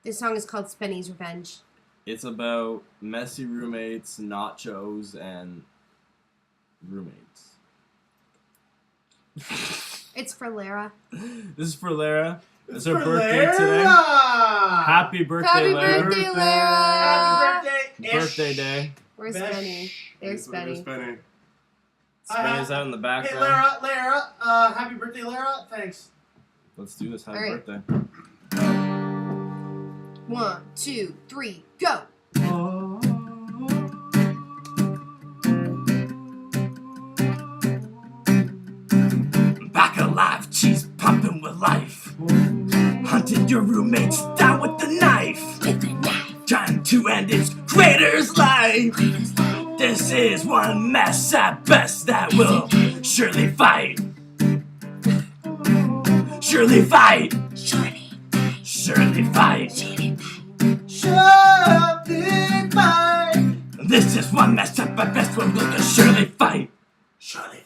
This song is called Spenny's Revenge. It's about messy roommates, nachos, and roommates. It's for Lara. This is for Lara. It's her for birthday Lara. today. Happy birthday, Happy Lara. birthday, Lara! Happy birthday! Birthday day. Where's Besh. Spenny? There's Spenny. Spenny. Spenny's out in the Hey, background. Lara, happy birthday, Lara. Thanks. Let's do this. Happy All right. birthday. 1, 2, 3, go! Back alive, cheese pumping with life. Hunting your roommates down with the knife. Trying to end its creator's life. This is one mess at best that will surely fight. Surely fight. Surely fight. Surely fight. This is one mess at best will surely fight. Surely